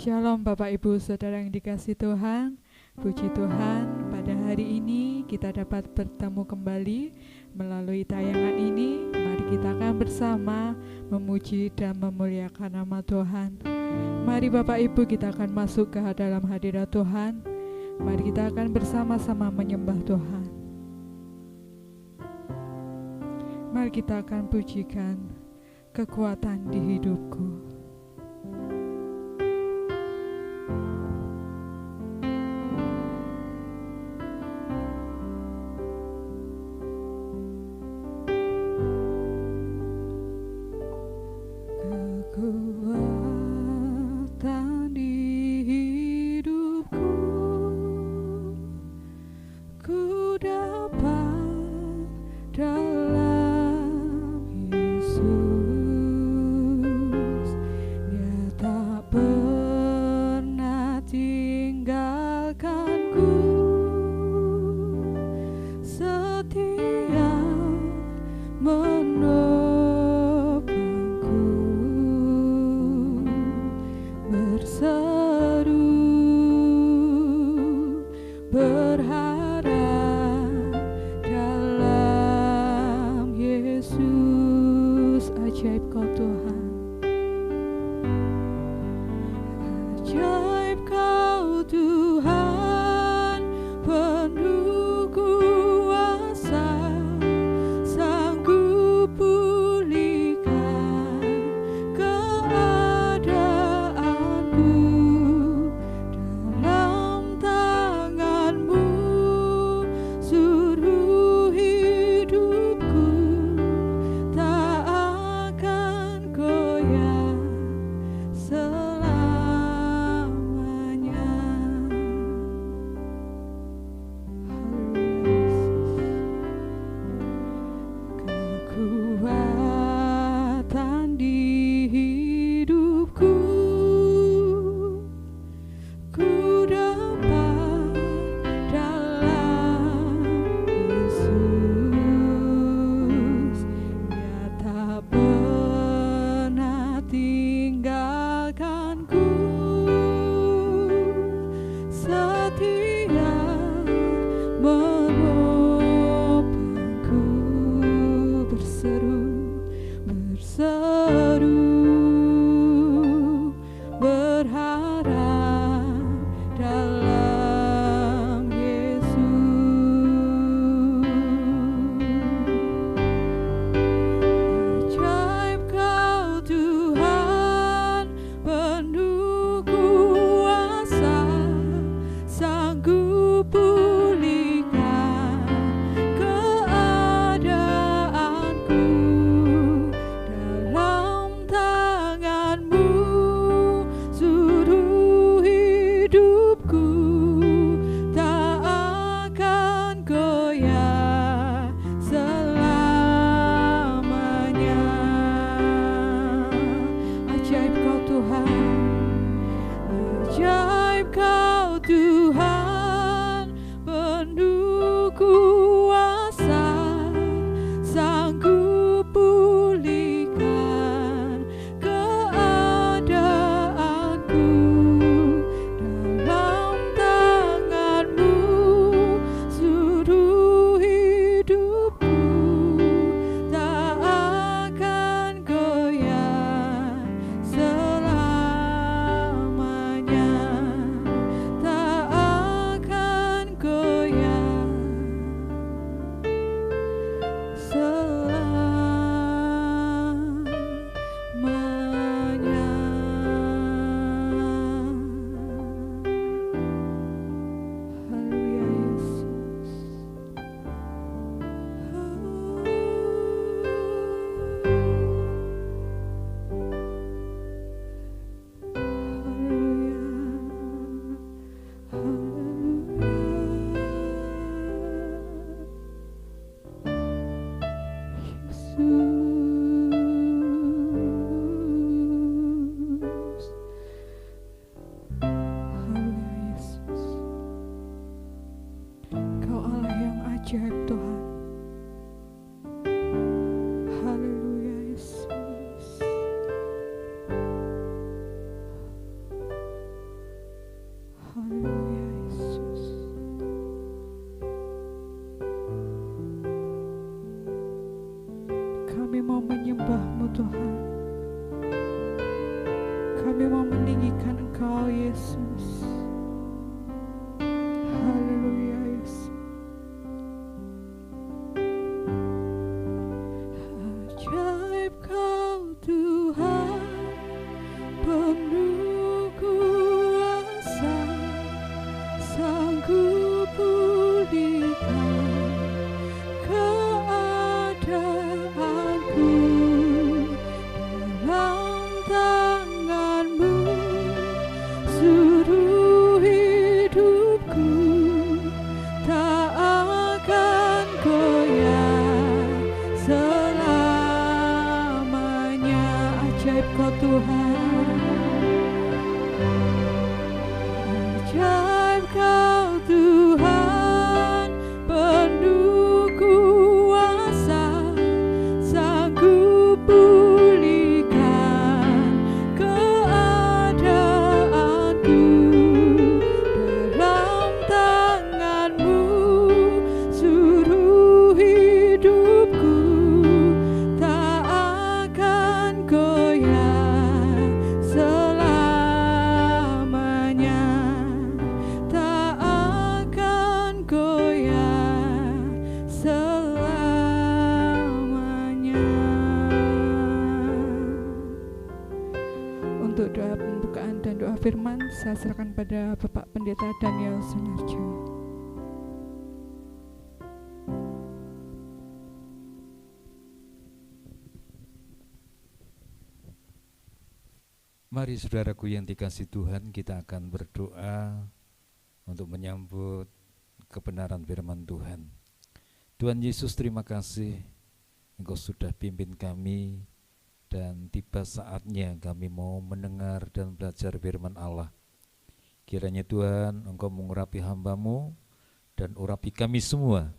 Shalom Bapak Ibu Saudara yang dikasihi Tuhan. Puji Tuhan, pada hari ini kita dapat bertemu kembali melalui tayangan ini. Mari kita akan bersama memuji dan memuliakan nama Tuhan. Mari Bapak Ibu, kita akan masuk ke dalam hadirat Tuhan. Mari kita akan bersama-sama menyembah Tuhan. Mari kita akan pujikan kekuatan di hidupku. Kekuatan di hidupku, ku dapat dalam Yesus. Dia tak pernah tinggalkanku, setia menopangku, berseru berharap dalam Yesus. Ajaib Kau Tuhan, ajaib Kau Tuhan, penuh kuasa, sanggup pulihkan keadaanku. Dalam tangan-Mu seluruh hidupku tak akan goyah selamanya. Kekuatan di hidupku, ku dapat dalam Yesus. Dia tak pernah tinggalkanku, setia menopangku, berseru berharap dalam Yesus. Ajaib Kau Tuhan, penuh kuasa, sanggup pulihkan keadaanku. Dalam tangan-Mu seluruh hidupku tak akan goyah selamanya. Ajaib Kau Tuhan, ajaib Kau Tuhan, penuh kuasa, sanggup pulihkan keadaanku. Dalam tangan-Mu seluruh hidupku tak akan goyah selamanya, tak akan goyah selamanya. Haleluya Yesus. Kau Allah yang ajaib Tuhan. Haleluya Yesus. saya serahkan pada Bapak Pendeta Daniel Sunarjo. Mari saudaraku yang dikasihi Tuhan, kita akan berdoa untuk menyambut kebenaran firman Tuhan. Tuhan Yesus, terima kasih Engkau sudah pimpin kami dan tiba saatnya kami mau mendengar dan belajar firman Allah. Kiranya Tuhan Engkau mengurapi hamba-Mu dan urapi kami semua,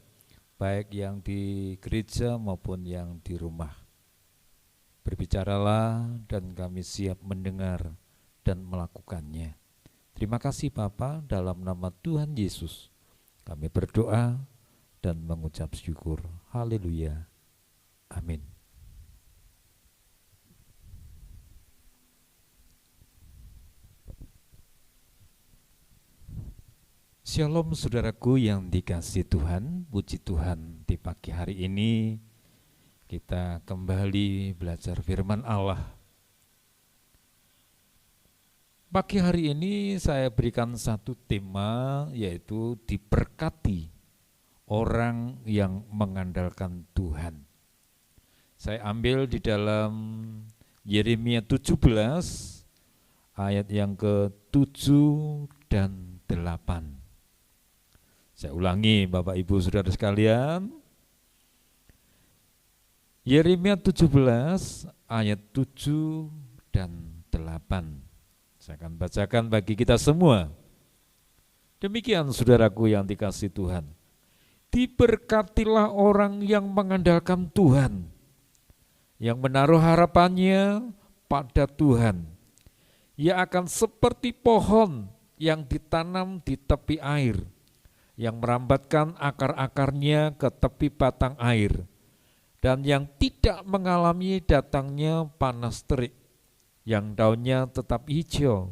baik yang di gereja maupun yang di rumah. Berbicaralah dan kami siap mendengar dan melakukannya. Terima kasih Bapa, dalam nama Tuhan Yesus kami berdoa dan mengucap syukur. Haleluya. Amin. Shalom saudaraku yang dikasihi Tuhan, puji Tuhan di pagi hari ini kita kembali belajar firman Allah. Pagi hari ini saya berikan satu tema, yaitu diberkati orang yang mengandalkan Tuhan. Saya ambil di dalam Yeremia 17 ayat yang ke-7 dan 8. Saya ulangi Bapak Ibu Saudara sekalian. Yeremia 17 ayat 7 dan 8. Saya akan bacakan bagi kita semua. Demikian saudaraku yang dikasihi Tuhan. Diberkatilah orang yang mengandalkan Tuhan, yang menaruh harapannya pada Tuhan. Ia akan seperti pohon yang ditanam di tepi air, yang merambatkan akar-akarnya ke tepi batang air, dan yang tidak mengalami datangnya panas terik, yang daunnya tetap hijau,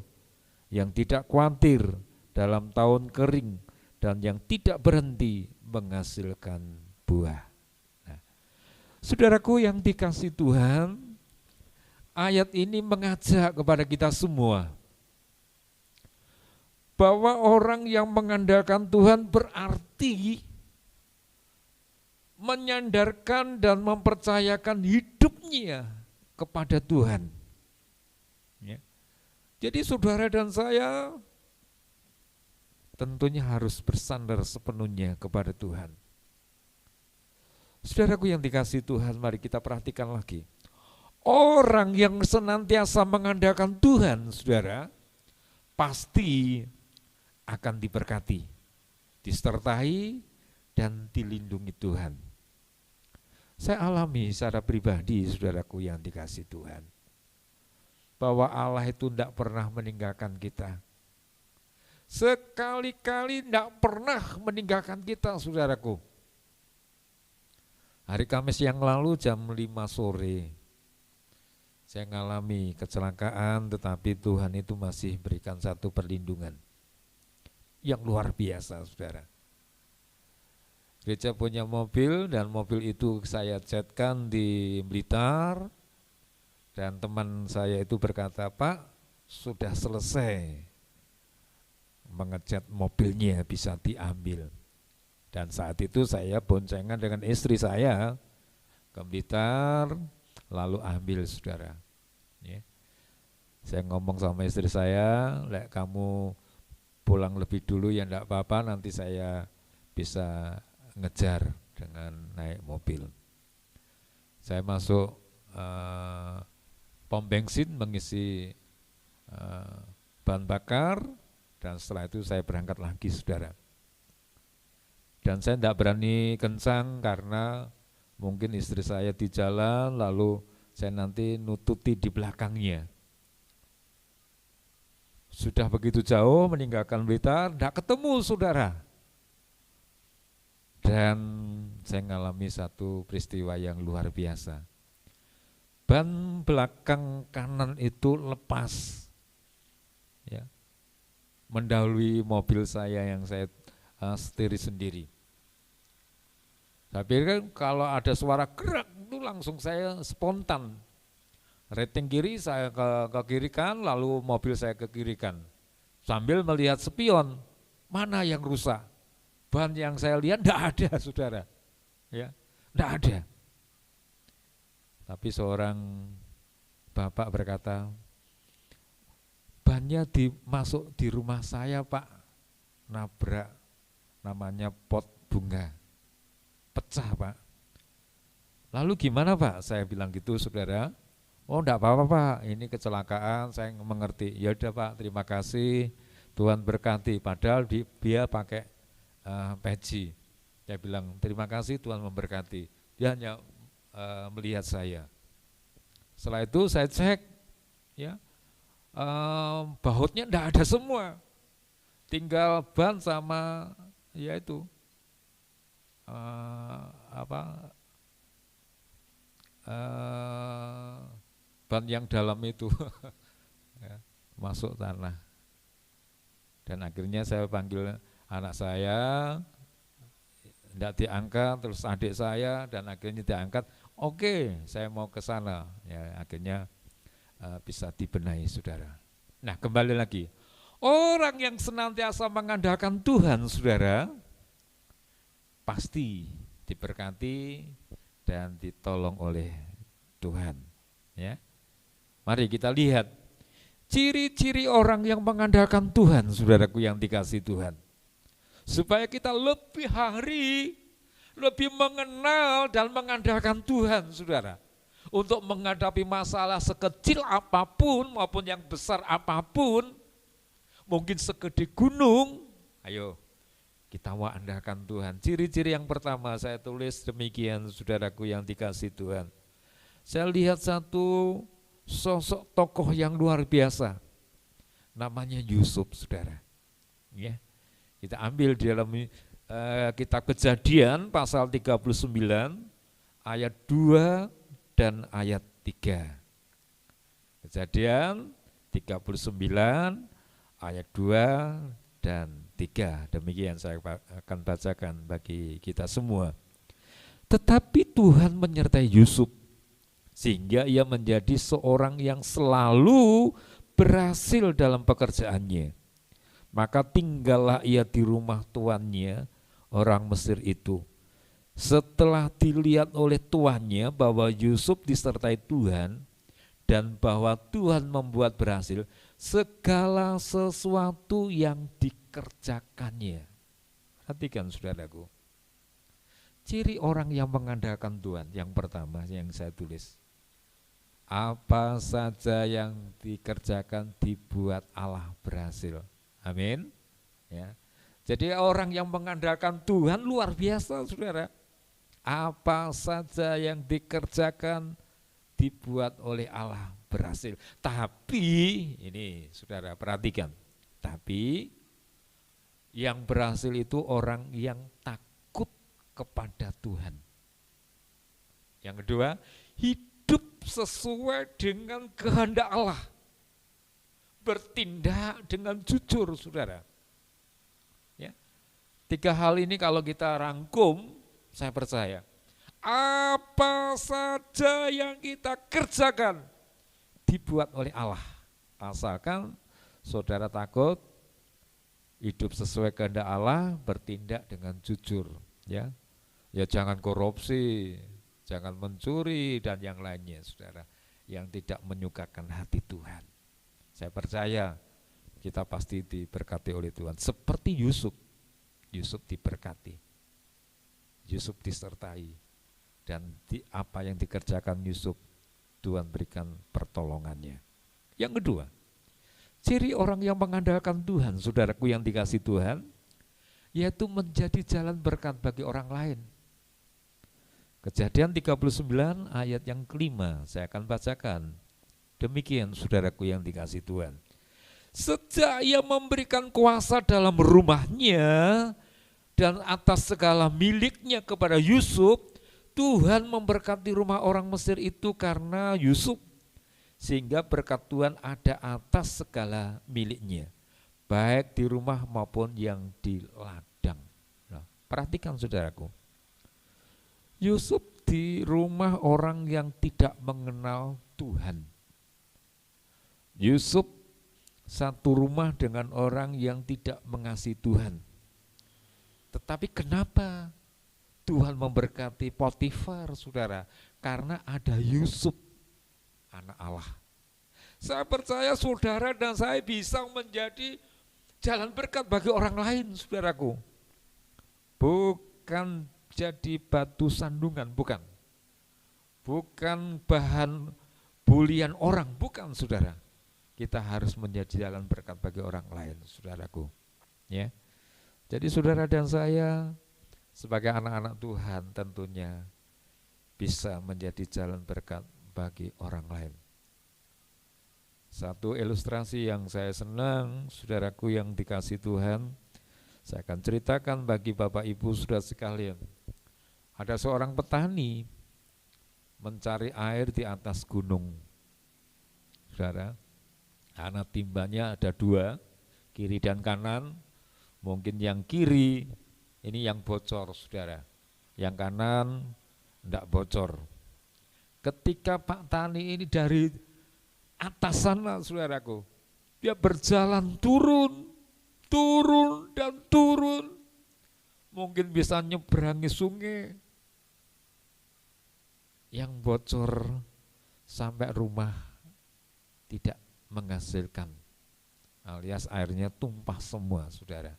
yang tidak khawatir dalam tahun kering, dan yang tidak berhenti menghasilkan buah. Nah, saudaraku yang dikasihi Tuhan, ayat ini mengajak kepada kita semua bahwa orang yang mengandalkan Tuhan berarti menyandarkan dan mempercayakan hidupnya kepada Tuhan. Ya. Jadi saudara dan saya tentunya harus bersandar sepenuhnya kepada Tuhan. Saudaraku yang dikasihi Tuhan, mari kita perhatikan lagi. Orang yang senantiasa mengandalkan Tuhan, saudara, pasti akan diberkati, disertai dan dilindungi Tuhan. Saya alami secara pribadi, saudaraku yang dikasihi Tuhan, bahwa Allah itu tidak pernah meninggalkan kita. Sekali-kali tidak pernah meninggalkan kita, saudaraku. Hari Kamis yang lalu jam 5 sore, saya mengalami kecelakaan, tetapi Tuhan itu masih berikan satu perlindungan yang luar biasa, saudara. Gereja punya mobil dan mobil itu saya catkan di Blitar, dan teman saya itu berkata, Pak, sudah selesai mengecat mobilnya, bisa diambil. Dan saat itu saya boncengan dengan istri saya ke Blitar, lalu ambil, saudara. Ya. Saya ngomong sama istri saya, lek kamu pulang lebih dulu ya enggak apa-apa, nanti saya bisa ngejar dengan naik mobil. Saya masuk pom bensin mengisi bahan bakar, dan setelah itu saya berangkat lagi, saudara. Dan saya tidak berani kencang karena mungkin istri saya di jalan, lalu saya nanti nututi di belakangnya. Sudah begitu jauh meninggalkan Blitar, tidak ketemu, saudara. Dan saya mengalami satu peristiwa yang luar biasa. Ban belakang kanan itu lepas, ya, mendahului mobil saya yang saya setir sendiri. Tapi kan kalau ada suara gerak itu langsung saya spontan. Rating kiri saya ke kiri kan, lalu mobil saya ke kiri kan. sambil melihat spion, mana yang rusak. Ban yang saya lihat tidak ada, saudara. Ya, tidak ada. Tapi seorang bapak berkata, bannya masuk di rumah saya, Pak, nabrak, namanya pot bunga, pecah, Pak. Lalu gimana, Pak? Saya bilang gitu, saudara. Oh, enggak apa-apa, Pak, ini kecelakaan, saya mengerti. Ya udah, Pak, terima kasih, Tuhan berkati. Padahal dia pakai peci. Saya bilang terima kasih, Tuhan memberkati. Dia hanya melihat saya. Setelah itu saya cek, ya, bautnya enggak ada semua, tinggal ban sama ya itu ban yang dalam itu ya, masuk tanah. Dan akhirnya saya panggil anak saya, tidak diangkat, terus adik saya, dan akhirnya diangkat. Oke, saya mau ke sana. Ya, akhirnya bisa dibenahi, saudara. Nah, kembali lagi, orang yang senantiasa mengandalkan Tuhan, saudara, pasti diberkati dan ditolong oleh Tuhan. Ya, mari kita lihat ciri-ciri orang yang mengandalkan Tuhan, saudaraku yang dikasihi Tuhan. Supaya kita lebih hari, lebih mengenal dan mengandalkan Tuhan, saudara. Untuk menghadapi masalah sekecil apapun maupun yang besar apapun, mungkin segede gunung, ayo kita mau andalkan Tuhan. Ciri-ciri yang pertama saya tulis demikian, saudaraku yang dikasihi Tuhan. Saya lihat satu sosok tokoh yang luar biasa, namanya Yusuf, saudara. Ya, kita ambil di dalam kitab Kejadian pasal 39 ayat 2 dan ayat 3. Kejadian 39 ayat 2 dan 3. Demikian saya akan bacakan bagi kita semua. Tetapi Tuhan menyertai Yusuf sehingga ia menjadi seorang yang selalu berhasil dalam pekerjaannya. Maka tinggallah ia di rumah tuannya, orang Mesir itu. Setelah dilihat oleh tuannya bahwa Yusuf disertai Tuhan dan bahwa Tuhan membuat berhasil segala sesuatu yang dikerjakannya. Perhatikan, saudaraku. Ciri orang yang mengandalkan Tuhan yang pertama yang saya tulis. Apa saja yang dikerjakan dibuat Allah berhasil. Amin. Ya. Jadi orang yang mengandalkan Tuhan luar biasa, saudara. Apa saja yang dikerjakan dibuat oleh Allah berhasil. Tapi ini saudara perhatikan. Tapi yang berhasil itu orang yang takut kepada Tuhan. Yang kedua, hidup sesuai dengan kehendak Allah. Bertindak dengan jujur, saudara. Ya. 3 hal ini kalau kita rangkum, saya percaya apa saja yang kita kerjakan dibuat oleh Allah. Asalkan saudara takut, hidup sesuai kehendak Allah, bertindak dengan jujur. Ya, jangan korupsi, jangan mencuri dan yang lainnya, saudara, yang tidak menyukakan hati Tuhan. Saya percaya kita pasti diberkati oleh Tuhan. Seperti Yusuf, Yusuf diberkati, Yusuf disertai, dan apa yang dikerjakan Yusuf, Tuhan berikan pertolongannya. Yang kedua, ciri orang yang mengandalkan Tuhan, saudaraku yang dikasihi Tuhan, yaitu menjadi jalan berkat bagi orang lain. Kejadian 39 ayat yang kelima, saya akan bacakan. Demikian, saudaraku yang dikasihi Tuhan. Sejak ia memberikan kuasa dalam rumahnya dan atas segala miliknya kepada Yusuf, Tuhan memberkati rumah orang Mesir itu karena Yusuf, sehingga berkat Tuhan ada atas segala miliknya, baik di rumah maupun yang di ladang. Nah, perhatikan, saudaraku, Yusuf di rumah orang yang tidak mengenal Tuhan. Yusuf satu rumah dengan orang yang tidak mengasihi Tuhan. Tetapi kenapa Tuhan memberkati Potifar, saudara? Karena ada Yusuf, anak Allah. Saya percaya saudara dan saya bisa menjadi jalan berkat bagi orang lain, saudaraku. Bukan jadi batu sandungan, bukan. Bukan bahan bulian orang, bukan, saudara. Kita harus menjadi jalan berkat bagi orang lain, saudaraku. Ya. Jadi saudara dan saya sebagai anak-anak Tuhan tentunya bisa menjadi jalan berkat bagi orang lain. Satu ilustrasi yang saya senang, saudaraku yang dikasih Tuhan, saya akan ceritakan bagi Bapak Ibu saudara sekalian. Ada seorang petani mencari air di atas gunung. Saudara, anak timbanya ada dua, kiri dan kanan. Mungkin yang kiri ini yang bocor, saudara. Yang kanan enggak bocor. Ketika Pak Tani ini dari atas sana, saudaraku, dia berjalan turun dan turun. Mungkin bisa nyeberangi sungai yang bocor sampai rumah tidak menghasilkan, alias airnya tumpah semua, saudara.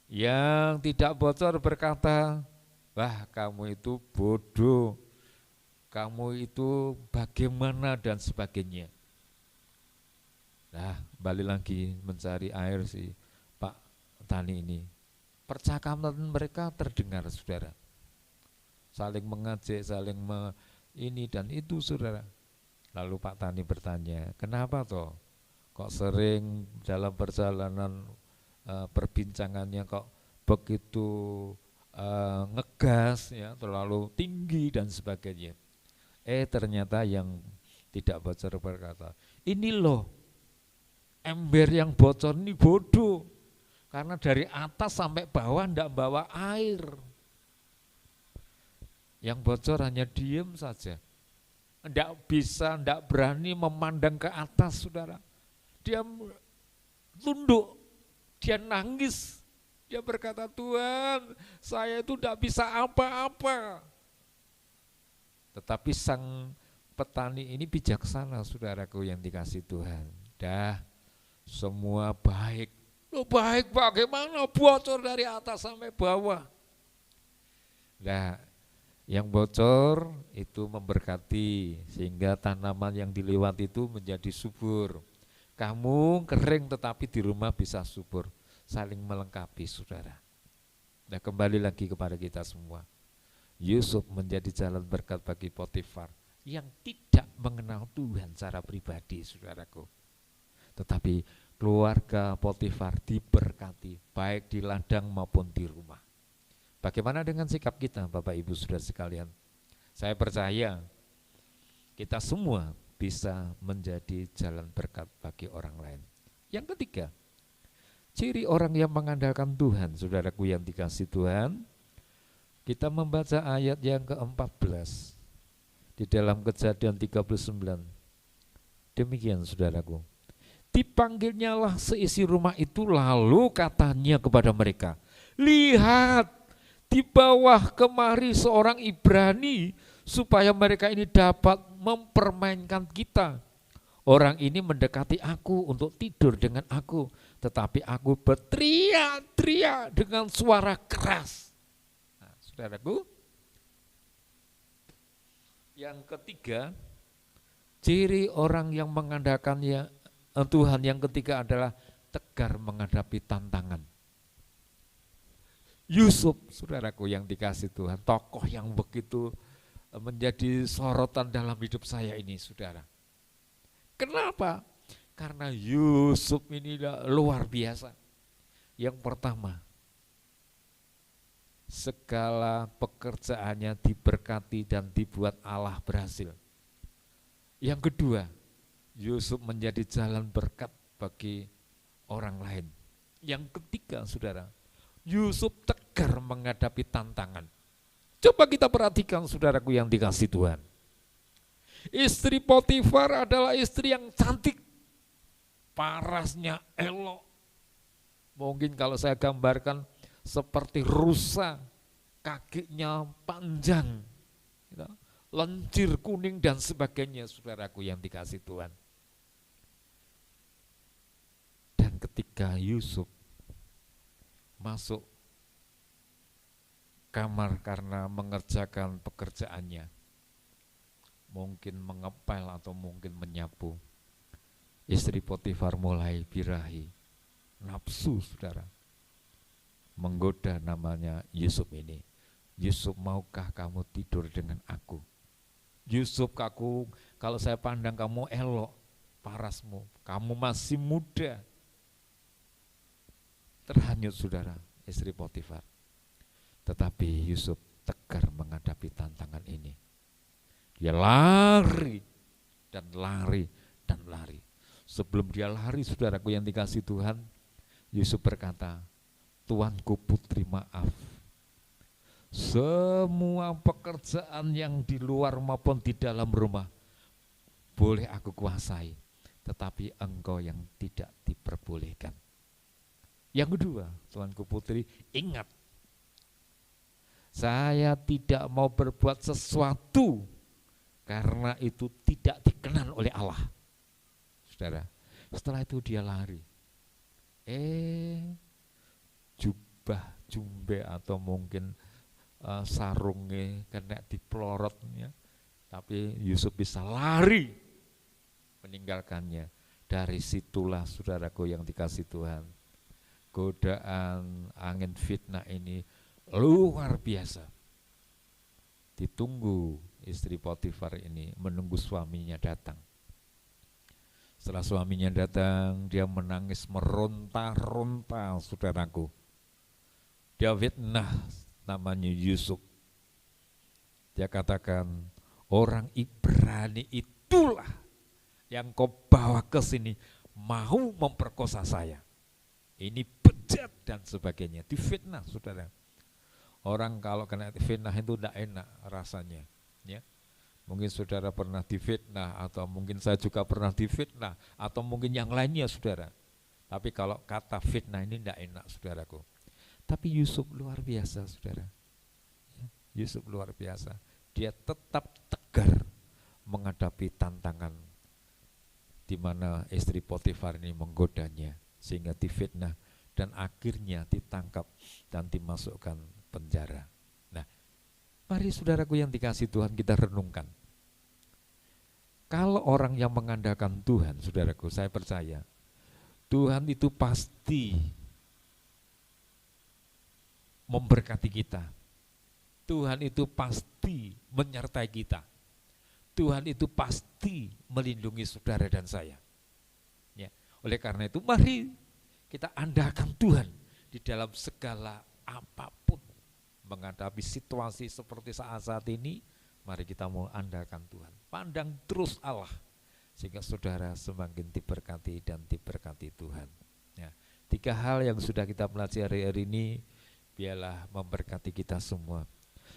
Yang tidak bocor berkata, wah kamu itu bodoh, kamu itu bagaimana dan sebagainya. Nah, balik lagi mencari air si Pak Tani ini. Percakapan mereka terdengar, saudara. Saling mengajak, saling ini dan itu, saudara. Lalu Pak Tani bertanya, kenapa toh kok sering dalam perjalanan perbincangannya kok begitu ngegas, ya, terlalu tinggi dan sebagainya. Ternyata yang tidak bocor berkata, ini loh ember yang bocor ini bodoh, karena dari atas sampai bawah enggak bawa air. Yang bocor hanya diem saja, enggak berani memandang ke atas, saudara. Dia tunduk, dia nangis, dia berkata, Tuhan, saya itu enggak bisa apa-apa. Tetapi sang petani ini bijaksana, saudaraku yang dikasih Tuhan. Dah, semua baik. Loh, baik bagaimana bocor dari atas sampai bawah? Nah, yang bocor itu memberkati sehingga tanaman yang dilewati itu menjadi subur. Kamu kering tetapi di rumah bisa subur, saling melengkapi, saudara. Nah, kembali lagi kepada kita semua. Yusuf menjadi jalan berkat bagi Potifar yang tidak mengenal Tuhan secara pribadi, saudaraku. Tetapi keluarga Potifar diberkati baik di ladang maupun di rumah. Bagaimana dengan sikap kita, Bapak Ibu saudara sekalian? Saya percaya kita semua bisa menjadi jalan berkat bagi orang lain. Yang ketiga, ciri orang yang mengandalkan Tuhan, saudaraku yang dikasih Tuhan. Kita membaca ayat yang ke-14 di dalam Kejadian 39. Demikian, saudaraku. Dipanggilnyalah seisi rumah itu, lalu katanya kepada mereka, lihat, di bawah kemari seorang Ibrani, supaya mereka ini dapat mempermainkan kita. Orang ini mendekati aku untuk tidur dengan aku, tetapi aku berteriak-teriak dengan suara keras. Nah, saudaraku, yang ketiga, ciri orang yang mengandalkannya Tuhan yang ketiga adalah tegar menghadapi tantangan. Yusuf, saudaraku yang dikasih Tuhan, tokoh yang begitu menjadi sorotan dalam hidup saya ini, saudara. Kenapa? Karena Yusuf ini luar biasa. Yang pertama, segala pekerjaannya diberkati dan dibuat Allah berhasil. Yang kedua, Yusuf menjadi jalan berkat bagi orang lain. Yang ketiga, saudara, Yusuf tegar menghadapi tantangan. Coba kita perhatikan, saudaraku yang dikasih Tuhan. Istri Potifar adalah istri yang cantik. parasnya elok. Mungkin kalau saya gambarkan seperti rusa, kakinya panjang, lencir kuning dan sebagainya, saudaraku yang dikasih Tuhan. Dan ketika Yusuf masuk kamar karena mengerjakan pekerjaannya, mungkin mengepel atau mungkin menyapu, istri Potifar mulai birahi, nafsu, saudara, menggoda namanya Yusuf ini. Yusuf, maukah kamu tidur dengan aku? Yusuf, kalau saya pandang kamu elok, parasmu, kamu masih muda. Terhanyut, saudara, istri Potifar. Tetapi Yusuf tegar menghadapi tantangan ini. Dia lari dan lari dan lari. Sebelum dia lari, saudaraku yang dikasih Tuhan, Yusuf berkata, Tuanku putri, maaf. Semua pekerjaan yang di luar maupun di dalam rumah boleh aku kuasai, tetapi engkau yang tidak diperbolehkan. Yang kedua, Tuanku putri, ingat, saya tidak mau berbuat sesuatu karena itu tidak dikenan oleh Allah. Saudara, setelah itu dia lari. Jumbe atau mungkin sarungnya kena dipelorotnya, tapi Yusuf bisa lari meninggalkannya. Dari situlah, saudaraku yang dikasih Tuhan, godaan angin fitnah ini luar biasa. Ditunggu istri Potifar ini, menunggu suaminya datang. Setelah suaminya datang, dia menangis meronta-ronta, saudaraku. Dia fitnah namanya Yusuf. Dia katakan, orang Ibrani itulah yang kau bawa ke sini mau memperkosa saya. Ini bejat dan sebagainya. Difitnah, saudara. Orang kalau kena fitnah itu tidak enak rasanya, ya. Mungkin saudara pernah difitnah, atau mungkin saya juga pernah difitnah, atau mungkin yang lainnya, saudara. Tapi kalau kata fitnah ini tidak enak, saudaraku. Tapi Yusuf luar biasa, saudara. Yusuf luar biasa. Dia tetap tegar menghadapi tantangan di mana istri Potifar ini menggodanya, sehingga difitnah dan akhirnya ditangkap dan dimasukkan penjara. Nah, mari saudaraku yang dikasih Tuhan, kita renungkan. Kalau orang yang mengandalkan Tuhan, saudaraku, saya percaya Tuhan itu pasti memberkati kita. Tuhan itu pasti menyertai kita. Tuhan itu pasti melindungi saudara dan saya. Ya, oleh karena itu mari kita andalkan Tuhan di dalam segala apapun. Menghadapi situasi seperti saat ini, mari kita mau andalkan Tuhan. Pandang terus Allah, sehingga saudara semakin diberkati dan diberkati Tuhan. Ya, 3 hal yang sudah kita pelajari hari ini, biarlah memberkati kita semua.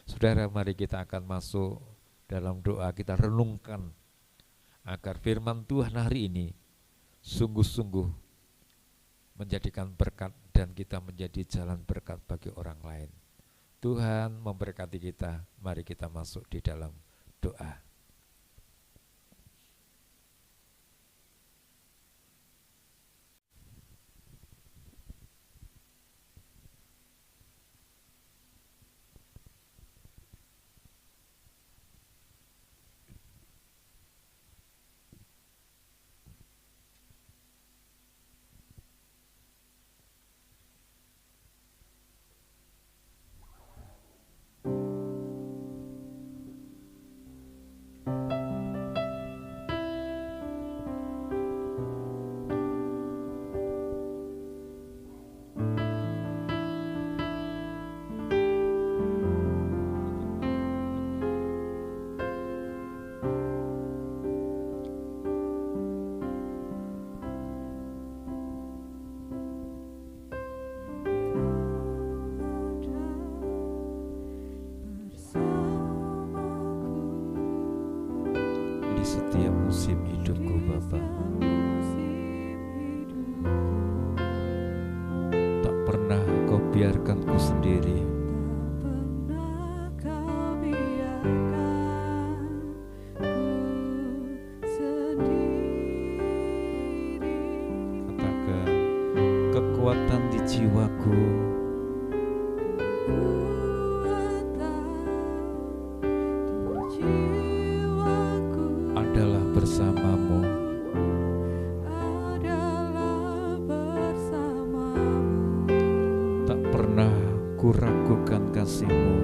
Saudara, mari kita akan masuk dalam doa, kita renungkan agar firman Tuhan hari ini sungguh-sungguh menjadikan berkat dan kita menjadi jalan berkat bagi orang lain. Tuhan memberkati kita, mari kita masuk di dalam doa. Di setiap musim hidupku, Bapa, biarkan ku sendiri. Katakan, kekuatan di jiwaku adalah bersamamu. Tak pernah ku ragukan kasih-Mu.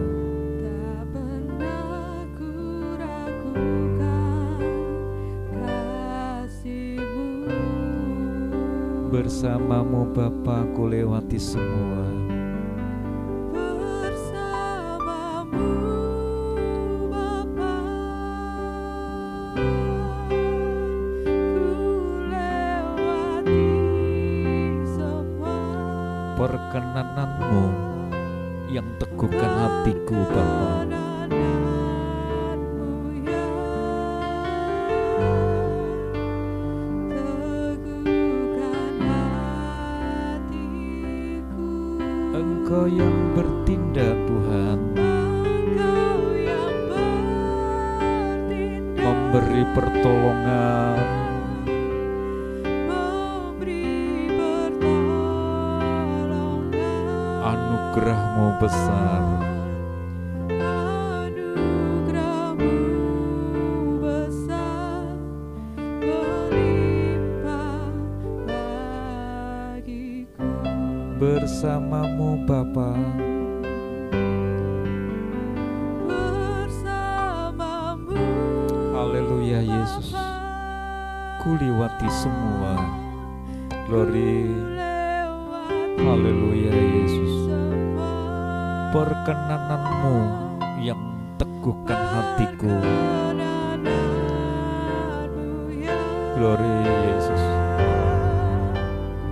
Bersamamu Bapa ku lewati semua. Perkenanan-Mu yang teguhkan hatiku Bapa. Engkau yang bertindak Tuhan, memberi pertolongan, anugerah-Mu besar. Bersamamu Bapa, haleluya Yesus, ku liwati semua. Glory, haleluya Yesus. Perkenanan-Mu yang teguhkan hatiku. Glory Yesus,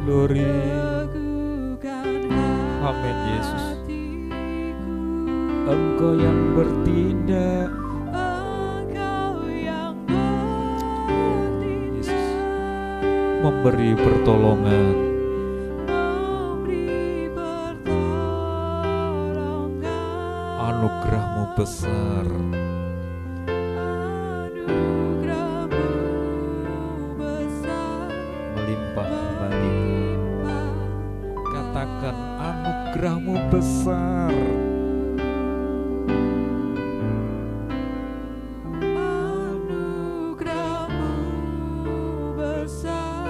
glory. Amin Yesus. Engkau yang bertindak, Yesus, memberi pertolongan, anugerah-Mu besar. Melimpah bagiku. Katakan, anugerah-Mu besar. Anugerah-Mu besar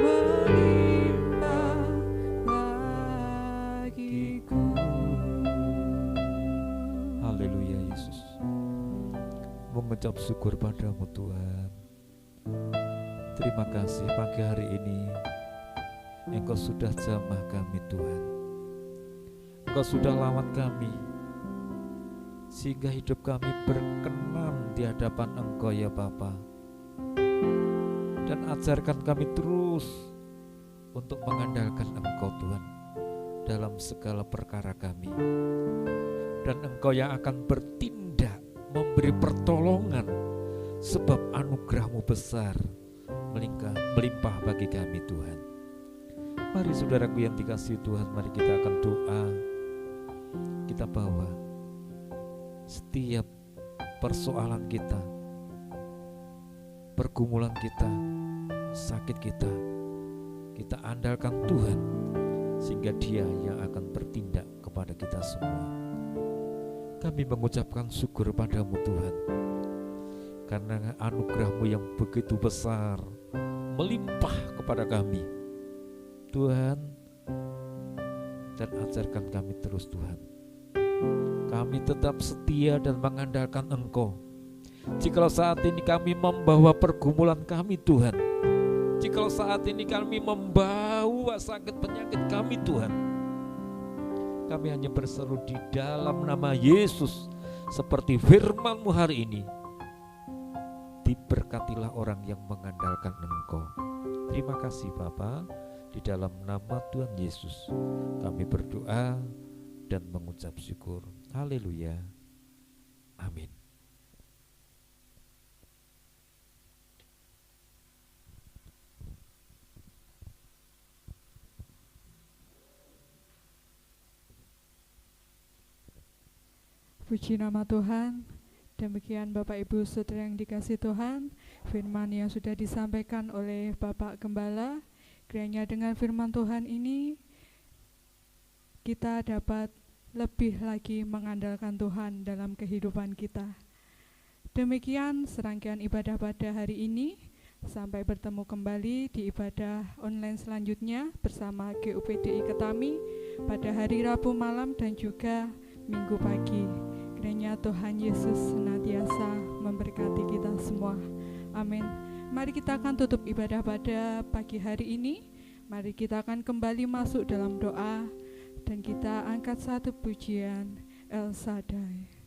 melimpah bagiku. Haleluya Yesus. Mengucap syukur padamu Tuhan. Terima kasih pagi hari ini Engkau sudah jamah kami Tuhan. Engkau sudah lawat kami, sehingga hidup kami berkenan di hadapan Engkau ya Bapa. Dan ajarkan kami terus untuk mengandalkan Engkau Tuhan dalam segala perkara kami. Dan Engkau yang akan bertindak, memberi pertolongan, sebab anugerah-Mu besar melimpah bagi kami Tuhan. Mari saudaraku yang dikasihi Tuhan, mari kita akan doa. Kita bawa setiap persoalan kita, pergumulan kita, sakit kita andalkan Tuhan, sehingga Dia yang akan bertindak kepada kita semua. Kami mengucapkan syukur padamu Tuhan, karena anugerah-Mu yang begitu besar melimpah kepada kami Tuhan, dan ajarkan kami terus Tuhan. Kami tetap setia dan mengandalkan Engkau. Jikalau saat ini kami membawa pergumulan kami Tuhan, jikalau saat ini kami membawa sakit penyakit kami Tuhan, kami hanya berseru di dalam nama Yesus, seperti firman-Mu hari ini. Diberkatilah orang yang mengandalkan Engkau. Terima kasih Bapa. Di dalam nama Tuhan Yesus kami berdoa dan mengucap syukur. Haleluya. Amin. Puji nama Tuhan. Demikian Bapak Ibu Saudara yang dikasihi Tuhan, firman yang sudah disampaikan oleh Bapak Gembala, kiranya dengan firman Tuhan ini kita dapat lebih lagi mengandalkan Tuhan dalam kehidupan kita. Demikian serangkaian ibadah pada hari ini. Sampai bertemu kembali di ibadah online selanjutnya bersama GUPDI Ketami pada hari Rabu malam dan juga Minggu pagi. Kiranya Tuhan Yesus senantiasa memberkati kita semua. Amin. Mari kita akan tutup ibadah pada pagi hari ini. Mari kita akan kembali masuk dalam doa dan kita angkat satu pujian El Shaddai.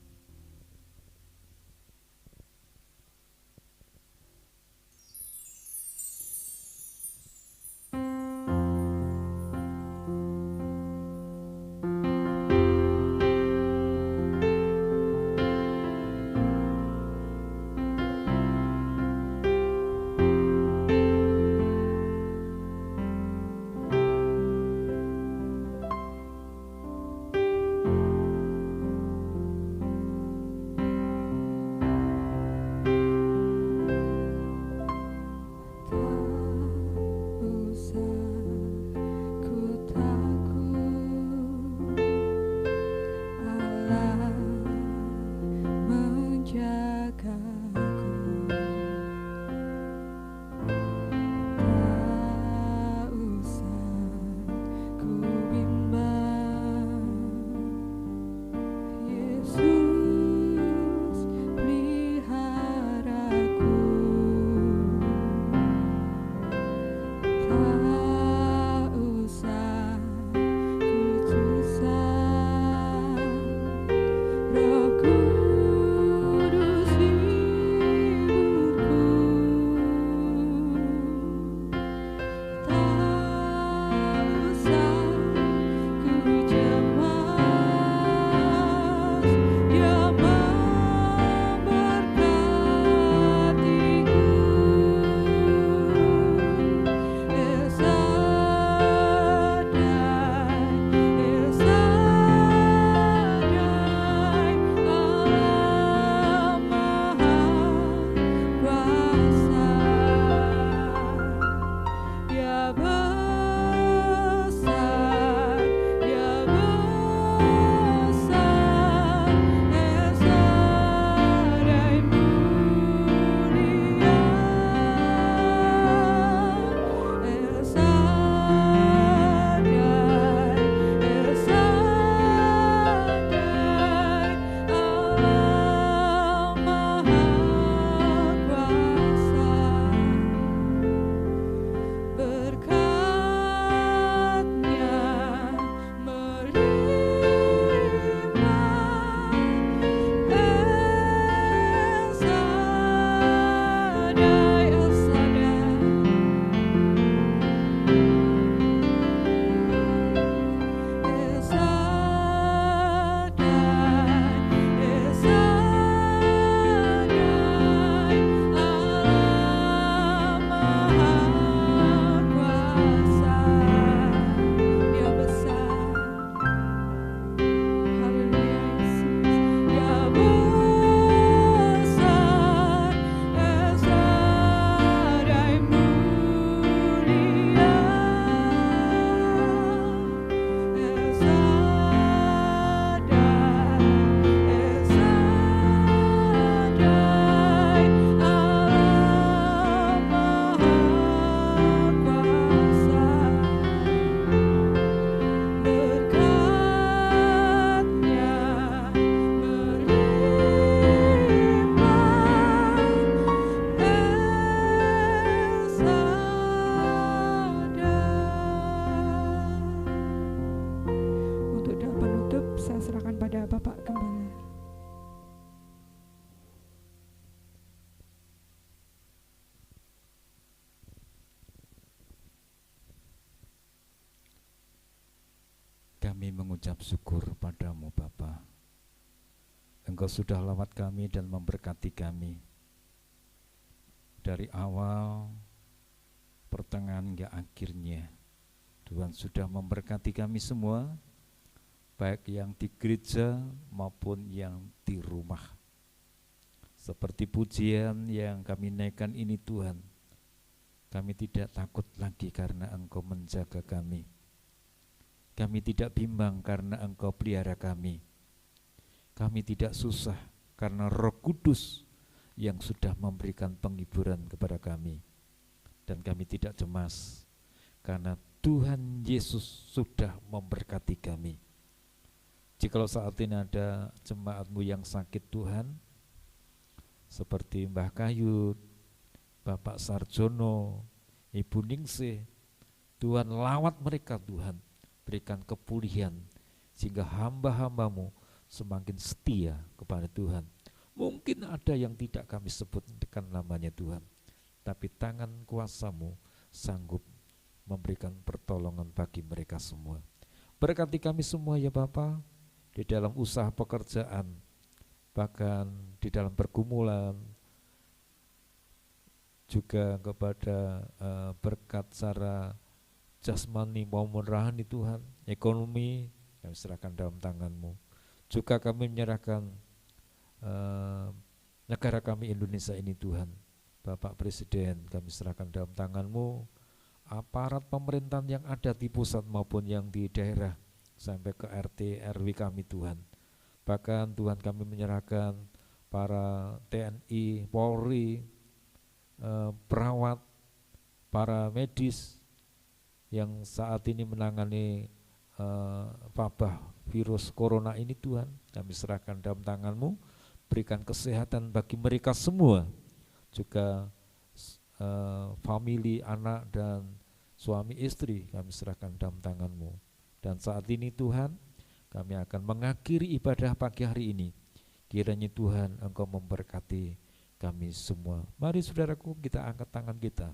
Kami mengucap syukur padamu Bapa. Engkau sudah lawat kami dan memberkati kami. Dari awal, pertengahan hingga akhirnya, Tuhan sudah memberkati kami semua baik yang di gereja maupun yang di rumah. Seperti pujian yang kami naikkan ini Tuhan, kami tidak takut lagi karena Engkau menjaga kami. Kami tidak bimbang karena Engkau pelihara kami. Kami tidak susah karena Roh Kudus yang sudah memberikan penghiburan kepada kami. Dan kami tidak cemas karena Tuhan Yesus sudah memberkati kami. Jikalau saat ini ada jemaat-Mu yang sakit Tuhan, seperti Mbah Kayut, Bapak Sarjono, Ibu Ningsih, Tuhan lawat mereka Tuhan, berikan kepulihan, sehingga hamba-hamba-Mu semakin setia kepada Tuhan. Mungkin ada yang tidak kami sebutkan namanya Tuhan, tapi tangan kuasa-Mu sanggup memberikan pertolongan bagi mereka semua. Berkati kami semua ya Bapa, di dalam usaha pekerjaan, bahkan di dalam pergumulan, juga kepada berkat secara jasmani maupun rohani Tuhan, ekonomi kami serahkan dalam tangan-Mu. Juga kami menyerahkan negara kami Indonesia ini Tuhan, Bapak Presiden kami serahkan dalam tangan-Mu, aparat pemerintahan yang ada di pusat maupun yang di daerah, sampai ke RT RW kami Tuhan. Bahkan Tuhan kami menyerahkan para TNI, Polri, perawat, para medis yang saat ini menangani wabah virus corona ini Tuhan, kami serahkan dalam tangan-Mu, berikan kesehatan bagi mereka semua, juga famili, anak dan suami istri kami serahkan dalam tangan-Mu. Dan saat ini Tuhan, kami akan mengakhiri ibadah pagi hari ini. Kiranya Tuhan Engkau memberkati kami semua. Mari saudaraku, kita angkat tangan kita.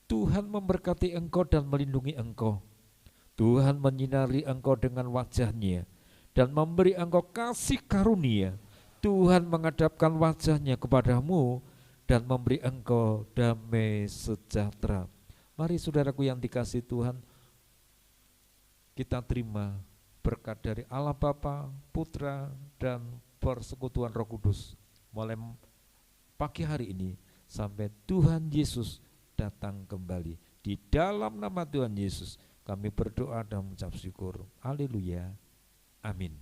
Tuhan memberkati engkau dan melindungi engkau. Tuhan menyinari engkau dengan wajah-Nya dan memberi engkau kasih karunia. Tuhan menghadapkan wajah-Nya kepadamu dan memberi engkau damai sejahtera. Mari saudaraku yang dikasihi Tuhan, kita terima berkat dari Allah Bapa, Putra, dan persekutuan Roh Kudus mulai pagi hari ini sampai Tuhan Yesus datang kembali. Di dalam nama Tuhan Yesus kami berdoa dan mengucap syukur. Haleluya. Amin.